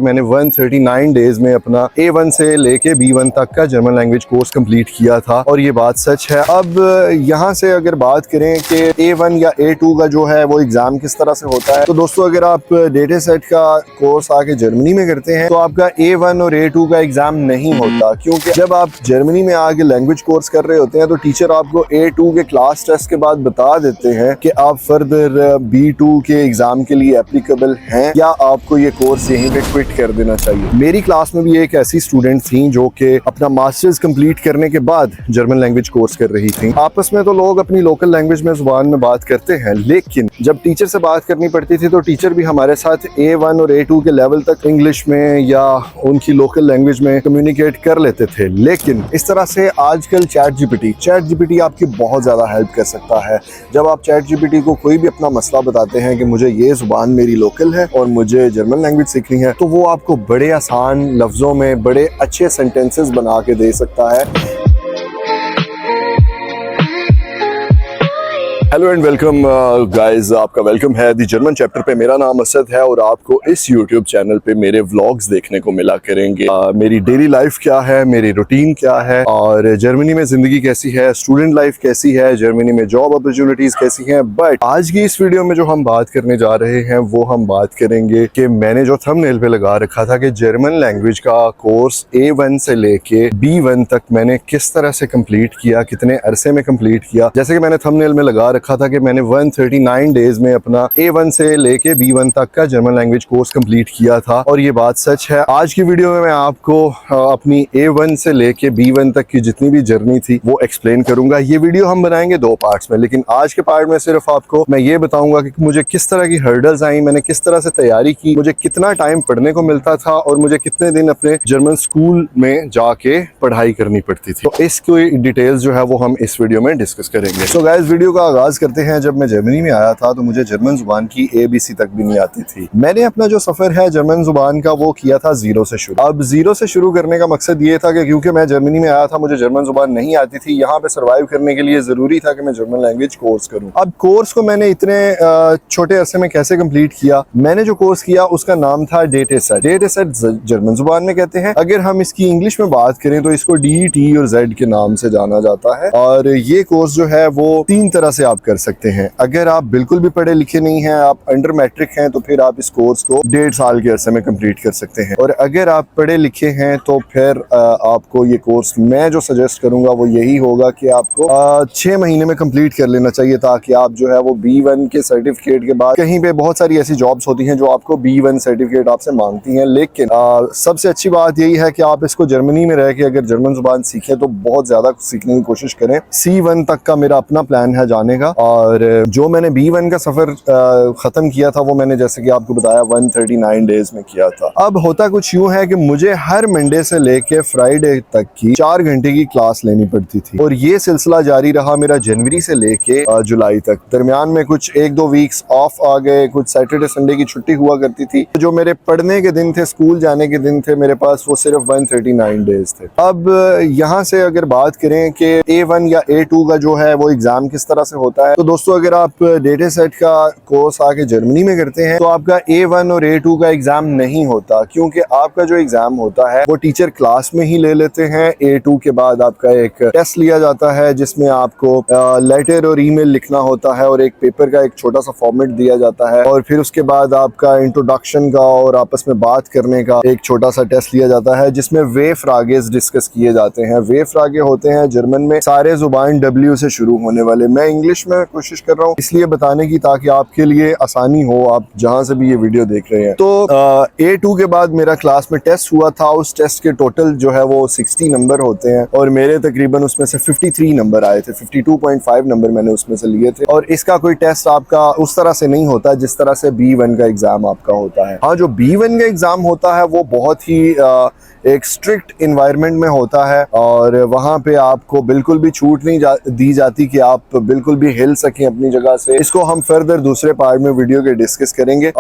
मैंने 139 डेज में अपना A1 से लेके B1 तक का जर्मन लैंग्वेज कोर्स कंप्लीट किया था और ये बात सच है। अब यहाँ से अगर बात करें कि A1 या A2 का जो है वो एग्जाम किस तरह से होता है, तो दोस्तों अगर आप डेटा सेट का कोर्स आके जर्मनी में करते हैं तो आपका A1 और A2 का एग्जाम नहीं होता, क्योंकि जब आप जर्मनी में आके लैंग्वेज कोर्स कर रहे होते हैं तो टीचर आपको A2 के क्लास टेस्ट के बाद बता देते हैं कि आप फर्दर B2 के एग्जाम के लिए एप्लीकेबल हैं या आपको ये कोर्स यहीं पे क्विट कर देना चाहिए। मेरी क्लास में भी एक ऐसी स्टूडेंट थी जो कि अपना मास्टर्स कंप्लीट करने के बाद जर्मन लैंग्वेज कोर्स कर रही थी। आपस में तो लोग अपनी लोकल लैंग्वेज में जुबान में बात करते हैं, लेकिन जब टीचर से बात करनी पड़ती थी तो टीचर भी हमारे साथ A1 और A2 के लेवल तक इंग्लिश में या उनकी लोकल लैंग्वेज में कम्युनिकेट कर लेते थे। लेकिन इस तरह से आजकल चैट जीपीटी आपकी बहुत ज्यादा हेल्प कर सकता है। जब आप चैट जीपीटी को कोई भी अपना मसला बताते हैं कि मुझे ये जुबान मेरी लोकल है और मुझे जर्मन लैंग्वेज सीखनी है, तो वो आपको बड़े आसान लफ्जों में बड़े अच्छे सेंटेंसेस बना के दे सकता है। हेलो एंड वेलकम गाइस, आपका वेलकम है दी जर्मन चैप्टर पे। मेरा नाम असद है और आपको इस यूट्यूब चैनल पे मेरे व्लॉग्स देखने को मिला करेंगे। मेरी डेली लाइफ क्या है, मेरी रूटीन क्या है और जर्मनी में ज़िंदगी कैसी है, स्टूडेंट लाइफ कैसी है, जर्मनी में जॉब अपॉर्चुनिटीज़ कैसी हैं। बट आज की इस वीडियो में जो हम बात करने जा रहे हैं वो हम बात करेंगे कि मैंने जो थंबनेल पे लगा रखा था कि जर्मन लैंग्वेज का कोर्स A1 से लेके B1 तक मैंने किस तरह से कंप्लीट किया, कितने अरसे में कंप्लीट किया। जैसे कि मैंने थंबनेल में लगा रखा था कि मैंने 139 डेज में अपना A1 से लेके B1 तक का जर्मन लैंग्वेज कोर्स कंप्लीट किया था और ये बात सच है। आज की वीडियो में मैं आपको अपनी A1 से लेके B1 तक की जितनी भी जर्नी थी वो एक्सप्लेन करूंगा। ये वीडियो हम बनाएंगे 2 पार्ट्स में, लेकिन आज के पार्ट में सिर्फ आपको मैं ये बताऊंगा कि मुझे किस तरह की हर्डल्स आई, मैंने किस तरह से तैयारी की, मुझे कितना टाइम पढ़ने को मिलता था और मुझे कितने दिन अपने जर्मन स्कूल में जाके पढ़ाई करनी पड़ती थी। तो इसकी डिटेल्स जो है वो हम इस वीडियो में डिस्कस करेंगे। सो गाइस, वीडियो का आगाज करते हैं। जब मैं जर्मनी में आया था तो मुझे जर्मन जुबान की ABC तक भी नहीं आती थी। मैंने अपना जो सफर है जर्मन जुबान का वो किया था 0 से शुरू। अब 0 से शुरू करने का मकसद ये था कि क्योंकि मैं जर्मनी में आया था, मुझे जर्मन जुबान नहीं आती थी, यहाँ पे सर्वाइव करने के लिए जरूरी था कि मैं जर्मन लैंग्वेज कोर्स करूँ। अब कोर्स को मैंने इतने छोटे अरसे में कैसे कंप्लीट किया? मैंने जो कोर्स किया उसका नाम था डेटा सेट जर्मन जुबान में कहते हैं। अगर हम इसकी इंग्लिश में बात करें तो इसको D, T और Z के नाम से जाना जाता है। और ये कोर्स जो है वो 3 तरह से आप कर सकते हैं। अगर आप बिल्कुल भी पढ़े लिखे नहीं हैं, आप अंडर मैट्रिक हैं, तो फिर आप इस कोर्स को 1.5 साल के अरसे में कंप्लीट कर सकते हैं। और अगर आप पढ़े लिखे हैं तो फिर आपको ये कोर्स मैं जो सजेस्ट करूंगा वो यही होगा कि आपको 6 महीने में कंप्लीट कर लेना चाहिए, ताकि आप जो है वो B1 के सर्टिफिकेट के बाद कहीं पे बहुत सारी ऐसी जॉब्स होती हैं जो आपको B1 सर्टिफिकेट आपसे मांगती हैं। लेकिन सबसे अच्छी बात यही है कि आप इसको जर्मनी में रह के अगर जर्मन जुबान सीखें तो बहुत ज्यादा सीखने की कोशिश करें। C1 तक का मेरा अपना प्लान है जाने का, और जो मैंने B1 का सफर खत्म किया था वो मैंने जैसे कि आपको बताया 139 डेज में किया था। अब होता कुछ यूं है कि मुझे हर मंडे से लेके फ्राइडे तक की 4 घंटे की क्लास लेनी पड़ती थी और ये सिलसिला जारी रहा मेरा जनवरी से लेके जुलाई तक। दरमियान में कुछ 1-2 वीक्स ऑफ आ गए, कुछ सैटरडे संडे की छुट्टी हुआ करती थी। जो मेरे पढ़ने के दिन थे, स्कूल जाने के दिन थे मेरे पास, वो सिर्फ 139 डेज थे। अब यहाँ से अगर बात करें कि A1 या A2 का जो है वो एग्जाम किस तरह से होता है, तो दोस्तों अगर आप डेटा सेट का कोर्स आके जर्मनी में करते हैं तो आपका A1 और A2 का एग्जाम नहीं होता, क्योंकि आपका जो एग्जाम होता है वो टीचर क्लास में ही ले लेते हैं। A2 के बाद आपका एक टेस्ट लिया जाता है जिसमें आपको लेटर और ईमेल लिखना होता है और एक पेपर का एक छोटा सा फॉर्मेट दिया जाता है, और फिर उसके बाद आपका इंट्रोडक्शन का और आपस में बात करने का एक छोटा सा टेस्ट लिया जाता है जिसमें वे फ्रागेस डिस्कस किए जाते हैं। वे फ्रागे होते हैं जर्मन में सारे जुबान W से शुरू होने वाले। मैं इंग्लिश में कोशिश कर रहा हूँ इसलिए बताने की ताकि आपके लिए आसानी हो, आप जहां से भी ये वीडियो देख रहे हैं। तो A2 के बाद मेरा क्लास में टेस्ट हुआ था। उस टेस्ट के टोटल जो है वो 60 नंबर होते हैं और मेरे तकरीबन उसमें से 53 नंबर आए थे। 52.5 नंबर मैंने उसमें से लिए थे। और इसका कोई टेस्ट आपका उस तरह से नहीं होता जिस तरह से B1 का एग्जाम आपका होता है। हाँ, जो B1 का एग्जाम होता है वो बहुत ही एक स्ट्रिक्ट इन्वायरमेंट में होता है और वहाँ पे आपको बिल्कुल भी छूट नहीं दी जाती कि आप बिल्कुल भी हिल सकें अपनी जगह से, इसको हम फर्दर दूसरे पार्ट में वीडियो के डिस्कस करेंगे।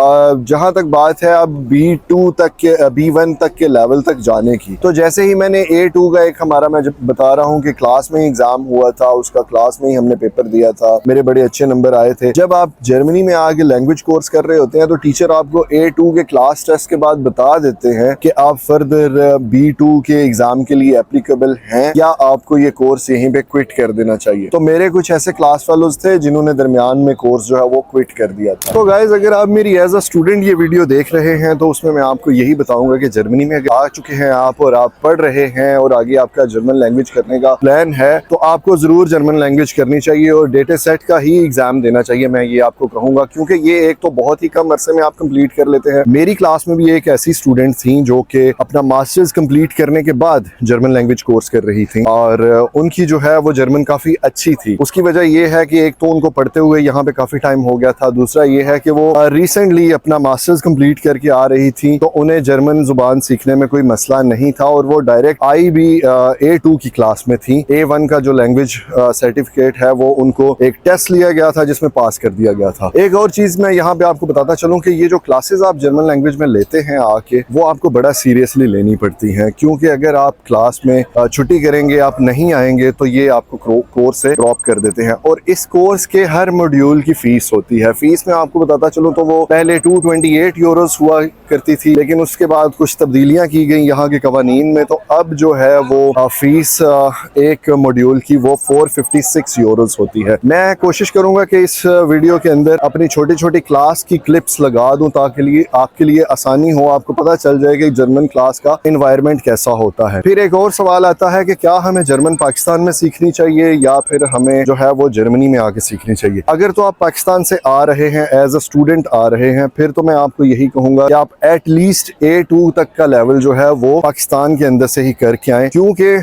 जहां तक बात है अब B2 तक के, B1 तक के लेवल तक जाने की, तो जैसे ही मैंने A2 का एक हमारा, मैं जब बता रहा हूँ कि क्लास में ही एग्जाम हुआ था, उसका क्लास में ही हमने पेपर दिया था, मेरे बड़े अच्छे नंबर आए थे। जब आप जर्मनी में आके लैंग्वेज कोर्स कर रहे होते हैं तो टीचर आपको A2 के क्लास टेस्ट के बाद बता देते हैं कि आप फर्दर B2 के एग्जाम के लिए एप्लीकेबल हैं या आपको ये कोर्स यहीं पे क्विट कर देना चाहिए। तो मेरे कुछ ऐसे क्लास फेलोज थे जिन्होंने दरमियान में कोर्स जो है वो क्विट कर दिया था। तो गाइज, अगर आप मेरी एज अ स्टूडेंट ये वीडियो देख रहे हैं तो उसमें मैं आपको यही बताऊंगा कि जर्मनी में अगर आ चुके हैं आप और आप पढ़ रहे हैं और आगे आपका जर्मन लैंग्वेज करने का प्लान है तो आपको जरूर जर्मन लैंग्वेज करनी चाहिए और डेटा सेट का ही एग्जाम देना चाहिए, मैं ये आपको कहूंगा, क्योंकि ये एक तो बहुत ही कम अरसे में आप कंप्लीट कर लेते हैं। मेरी क्लास में भी एक ऐसी स्टूडेंट थी जो कि अपना मास्टर्स कंप्लीट करने के बाद जर्मन लैंग्वेज कोर्स कर रही थी और उनकी जो है वो जर्मन काफी अच्छी थी। उसकी वजह ये है कि एक तो उनको पढ़ते हुए यहाँ पे काफी टाइम हो गया था, दूसरा ये है कि वो रिसेंटली अपना मास्टर्स कंप्लीट करके आ रही थी तो उन्हें जर्मन जुबान सीखने में कोई मसला नहीं था और वो डायरेक्ट आई भी A2 की क्लास में थी। A1 का जो लैंग्वेज सर्टिफिकेट है वो उनको एक टेस्ट लिया गया था जिसमें पास कर दिया गया था। एक और चीज मैं यहाँ पे आपको बताता चलूं कि ये जो क्लासेस आप जर्मन लैंग्वेज में लेते हैं आके, वो आपको बड़ा सीरियसली लेनी पड़ती हैं, क्योंकि अगर आप क्लास में छुट्टी करेंगे, आप नहीं आएंगे तो ये आपको कोर्स से ड्रॉप कर देते हैं। और इस कोर्स के हर मॉड्यूल की फीस होती है। फीस में आपको बताता चलूं तो वो पहले 228 यूरोस हुआ करती थी, लेकिन उसके बाद कुछ तब्दीलियां की गई यहाँ के कवानीन में, तो अब जो है वो फीस एक मॉड्यूल की वो 456 यूरोस होती है। मैं कोशिश करूंगा कि इस वीडियो के अंदर अपनी छोटी छोटी क्लास की क्लिप्स लगा दूं ताकि आपके लिए आसानी हो, आपको पता चल जाए कि जर्मन क्लास का एनवायरनमेंट कैसा होता है। फिर एक और सवाल आता है कि क्या हमें जर्मन पाकिस्तान में सीखनी चाहिए या फिर हमें जो है वो जर्मनी में आके सीखनी चाहिए। अगर तो आप पाकिस्तान से आ रहे हैं, एज अ स्टूडेंट आ रहे हैं, फिर तो मैं आपको यही कहूंगा कि आप एटलीस्ट A2 तक का लेवल जो है वो पाकिस्तान के अंदर से ही करके आए, क्योंकि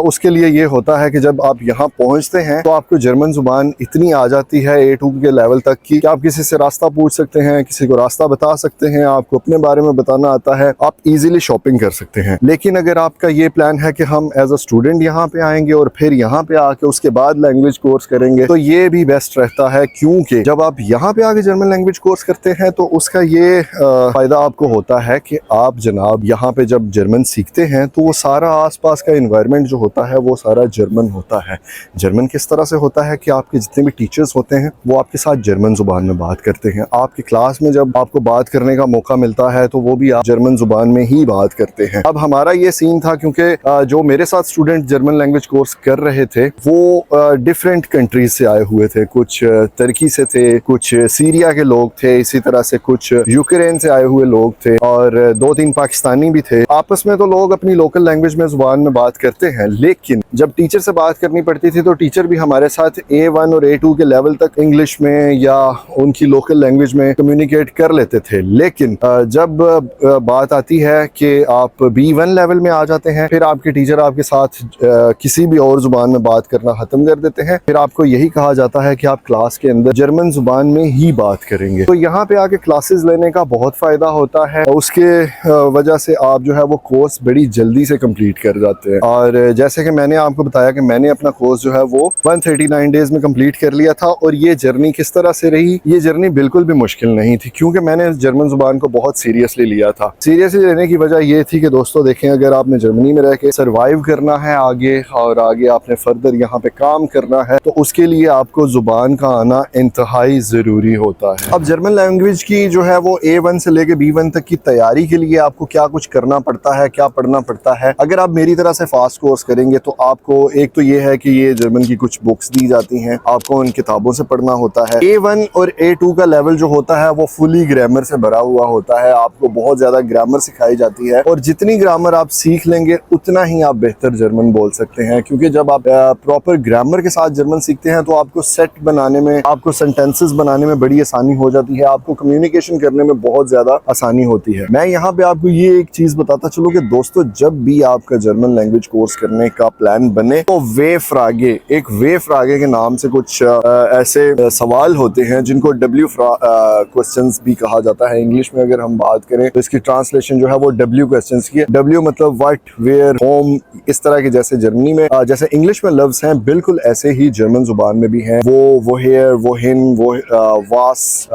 उसके लिए ये होता है कि जब आप यहाँ पहुंचते हैं तो आपको जर्मन जुबान इतनी आ जाती है A2 के लेवल तक की कि आप किसी से रास्ता पूछ सकते हैं, किसी को रास्ता बता सकते हैं, आपको अपने बारे में बताना आता है, आप इजीली शॉपिंग कर सकते हैं। लेकिन अगर आपका ये प्लान है कि हम एज अ स्टूडेंट यहाँ पे आएंगे और फिर यहाँ पे आके उसके बाद लैंग्वेज कोर्स करेंगे, तो ये भी बेस्ट रहता है, क्योंकि जब आप यहाँ पे आके जर्मन लैंग्वेज कोर्स करते हैं तो उसका ये फायदा आपको होता है कि आप जनाब यहाँ पे जब जर्मन सीखते हैं तो वो सारा आसपास का एनवायरनमेंट जो होता है वो सारा जर्मन होता है। जर्मन किस तरह से होता है कि आपके जितने भी टीचर्स होते हैं वो आपके साथ जर्मन जुबान में बात करते हैं। आपकी क्लास में जब आपको बात करने का मौका मिलता है तो वो भी आप जर्मन जुबान में ही बात करते हैं। अब हमारा ये सीन था, क्योंकि जो मेरे साथ स्टूडेंट जर्मन लैंग्वेज कोर्स कर रहे थे वो डिफरेंट कंट्रीज से आए हुए थे, कुछ तुर्की से थे, कुछ सीरिया के लोग थे, इसी तरह से कुछ यूक्रेन से आए हुए लोग थे और 2-3 पाकिस्तानी भी थे। आपस में तो लोग अपनी लोकल लैंग्वेज में जुबान में बात करते हैं, लेकिन जब टीचर से बात करनी पड़ती थी तो टीचर भी हमारे साथ A1 और A2 के लेवल तक इंग्लिश में या उनकी लोकल लैंग्वेज में कम्युनिकेट कर लेते थे। लेकिन जब बात आती है कि आप B1 लेवल में आ जाते हैं, फिर आपके टीचर आपके साथ किसी भी और जुबान में बात करना खत्म कर देते हैं। फिर आपको यही कहा जाता है कि आप क्लास के अंदर जर्मन जुबान में ही बात करेंगे। तो यहाँ पे आके क्लासेस लेने का बहुत फायदा होता है, उसके वजह से आप जो है वो कोर्स बड़ी जल्दी से कंप्लीट कर जाते हैं। और जैसे कि मैंने आपको बताया कि मैंने अपना कोर्स जो है वो 139 डेज में कंप्लीट कर लिया था। और ये जर्नी किस तरह से रही, ये जर्नी बिल्कुल भी मुश्किल नहीं थी, क्योंकि मैंने जर्मन जुबान को बहुत सीरियसली लिया था। सीरियसली लेने की वजह ये थी कि दोस्तों देखें, अगर आपने जर्मनी में रह के सर्वाइव करना है आगे और आगे आपने फर्दर यहाँ पे काम करना है, तो उसके लिए आपको जुबान का आना इंतहाई जरूरी होता है। अब जर्मन लैंग्वेज की जो है वो A1 से लेके B1 तक की तैयारी के लिए आपको क्या कुछ करना पड़ता है, क्या पढ़ना पड़ता है। अगर आप मेरी तरह से फास्ट कोर्स करेंगे तो आपको एक तो ये है कि ये जर्मन की कुछ बुक्स दी जाती हैं, आपको उन किताबों से पढ़ना होता है। A1 और A2 का लेवल जो होता है वो फुली ग्रामर से भरा हुआ होता है, आपको बहुत ज्यादा ग्रामर सिखाई जाती है और जितनी ग्रामर आप सीख लेंगे उतना ही आप बेहतर जर्मन बोल सकते हैं। क्योंकि जब आप प्रॉपर ग्रामर के साथ जर्मन सीखते हैं तो आपको सेट बनाने में, आपको सेंटेंसेस बनाने में बड़ी आसानी हो जाती है, आपको कम्युनिकेशन करने में बहुत ज्यादा आसानी होती है। मैं यहाँ पे आपको ये एक चीज बताता चलूं कि दोस्तों, जब भी आपका जर्मन लैंग्वेज कोर्स करने का प्लान बने तो वे फ्रागे, एक वे फ्रागे के नाम से कुछ ऐसे सवाल होते हैं जिनको W क्वेश्चंस भी कहा जाता है। इंग्लिश में अगर हम बात करें तो इसकी ट्रांसलेशन जो है वो W क्वेश्चंस की है। W मतलब व्हाट, वेयर, होम, इस तरह के जैसे जर्मनी में जैसे इंग्लिश में लफ्ज हैं, बिल्कुल ऐसे ही जर्मन जुबान में भी हैं, वो हेयर, वो हिन, वो वास,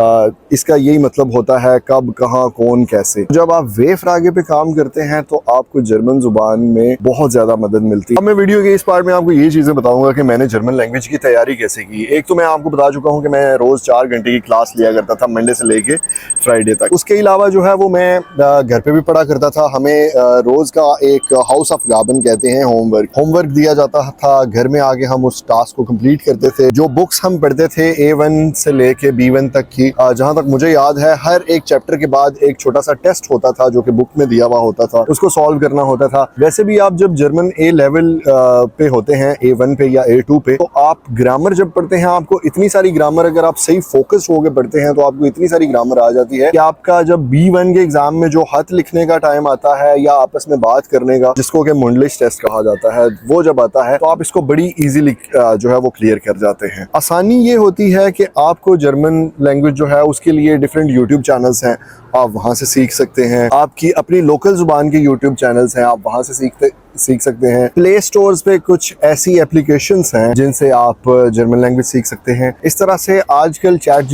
इसका यही मतलब होता है कब, कहाँ, कौन, कैसे। जब आप वे फ्रागे पे काम करते हैं तो आपको जर्मन जुबान में बहुत ज्यादा मदद मिलती है। अब मैं वीडियो के इस पार्ट में आपको ये चीजें बताऊंगा कि मैंने जर्मन लैंग्वेज की तैयारी कैसे की। एक तो मैं आपको बता चुका हूँ कि मैं रोज 4 घंटे की क्लास लिया करता था, मंडे से लेके फ्राइडे तक। उसके अलावा जो है वो मैं घर पे भी पढ़ा करता था। हमें रोज का एक हाउस ऑफ गाबन कहते हैं होमवर्क दिया जाता था। घर में आके हम उस टास्क को कंप्लीट करते थे। जो बुक्स हम पढ़ते थे A1 से लेके B1 तक की, जहां तक मुझे याद है हर एक चैप्टर के बाद एक छोटा सा टेस्ट होता था जो कि बुक में दिया हुआ होता था, उसको सॉल्व करना होता था। वैसे भी आप जब जर्मन A लेवल पे होते हैं, A1 पे या A2 पे, तो आप ग्रामर जब पढ़ते हैं आपको इतनी सारी ग्रामर, अगर आप सही फोकस होकर पढ़ते हैं तो आपको इतनी सारी ग्रामर आ जाती है कि आपका जब B1 के एग्जाम में जो खत लिखने का टाइम आता है या आपस में बात करने का, जिसको कि मुंडलिश टेस्ट कहा जाता है, वो जब आता है तो आप इसको बड़ी इजीली जो है वो क्लियर कर जाते हैं। आसानी ये होती है कि आपको जर्मन लैंग्वेज जो है उसके लिए डिफरेंट यूट्यूब चैनल्स हैं, आप वहां से सीख सकते हैं। आपकी अपनी लोकल जुबान के यूट्यूब चैनल्स हैं, आप वहां से सीख सकते हैं। प्ले स्टोर्स पे कुछ ऐसी एप्लीकेशंस हैं जिनसे आप जर्मन लैंग्वेज सीख सकते हैं। इस तरह से आजकल चैट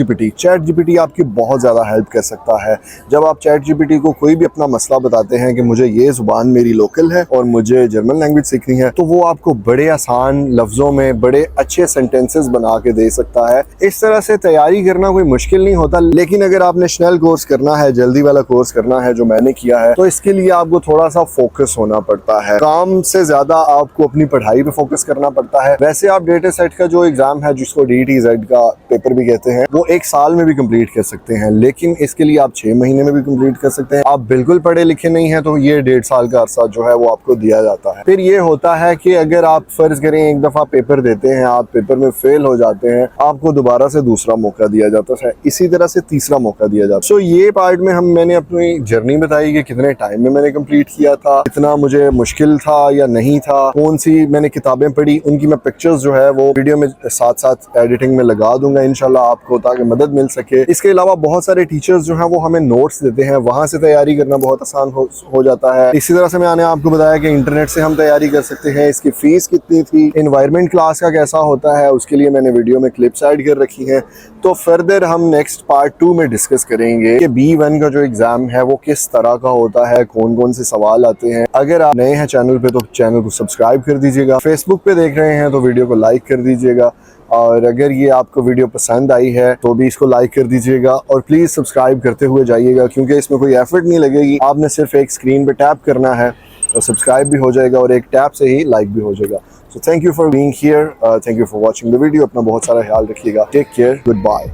जीपीटी आपकी बहुत ज़्यादा हेल्प कर सकता है। जब आप चैट जीपीटी को कोई भी अपना मसला बताते हैं कि मुझे ये ज़ुबान मेरी लोकल है और मुझे जर्मन लैंग्वेज सीखनी है, तो वो आपको बड़े आसान लफ्ज़ों में बड़े अच्छे सेंटेंसेस बना के दे सकता है। इस तरह से तैयारी करना कोई मुश्किल नहीं होता, लेकिन अगर आपने स्नेल कोर्स करना है, जल्दी वाला कोर्स करना है जो मैंने किया है, तो इसके लिए आपको थोड़ा सा फोकस होना पड़ता है। काम से ज्यादा आपको अपनी पढ़ाई पे फोकस करना पड़ता है। वैसे आप डेटा सेट का जो एग्जाम है, जिसको DTZ का पेपर भी कहते हैं, वो 1 साल में भी कंप्लीट कर सकते हैं, लेकिन इसके लिए आप 6 महीने में भी कंप्लीट कर सकते हैं। आप बिल्कुल पढ़े लिखे नहीं है तो ये 1.5 साल का अरसा जो है वो आपको दिया जाता है। फिर ये होता है कि अगर आप फर्ज करें एक दफा पेपर देते हैं, आप पेपर में फेल हो जाते हैं, आपको दोबारा से दूसरा मौका दिया जाता है, इसी तरह से तीसरा मौका दिया जाता है। सो ये पार्ट में मैंने अपनी जर्नी बताई कि कितने टाइम में मैंने कंप्लीट किया था, कितना मुझे मुश्किल था या नहीं था, कौन सी मैंने किताबें पढ़ी, उनकी मैं पिक्चर्स जो है वो वीडियो में साथ साथ एडिटिंग में लगा दूंगा इंशाल्लाह आपको, ताकि मदद मिल सके। इसके अलावा बहुत सारे टीचर्स जो हैं वो हमें नोट्स देते हैं, वहां से तैयारी करना बहुत आसान हो जाता है। इसी तरह से मैंने आपको बताया कि इंटरनेट से हम तैयारी कर सकते हैं। इसकी फीस कितनी थी, एनवायरनमेंट क्लास का कैसा होता है, उसके लिए मैंने वीडियो में क्लिप्स ऐड कर रखी हैं। तो फर्दर हम नेक्स्ट पार्ट 2 में डिस्कस करेंगे कि B1 का जो एग्जाम है वो किस तरह का होता है, कौन कौन से सवाल आते हैं। अगर आप नए हैं चैनल पे तो चैनल को सब्सक्राइब कर दीजिएगा। फेसबुक पे देख रहे हैं तो वीडियो को लाइक कर दीजिएगा, और अगर ये आपको वीडियो पसंद आई है तो भी इसको लाइक कर दीजिएगा, और प्लीज़ सब्सक्राइब करते हुए जाइएगा, क्योंकि इसमें कोई एफर्ट नहीं लगेगी। आपने सिर्फ एक स्क्रीन पे टैप करना है और सब्सक्राइब भी हो जाएगा, और एक टैप से ही लाइक भी हो जाएगा। So thank you for being here, thank you for watching the video. अपना बहुत सारा ख्याल रखिएगा। Take care, good bye.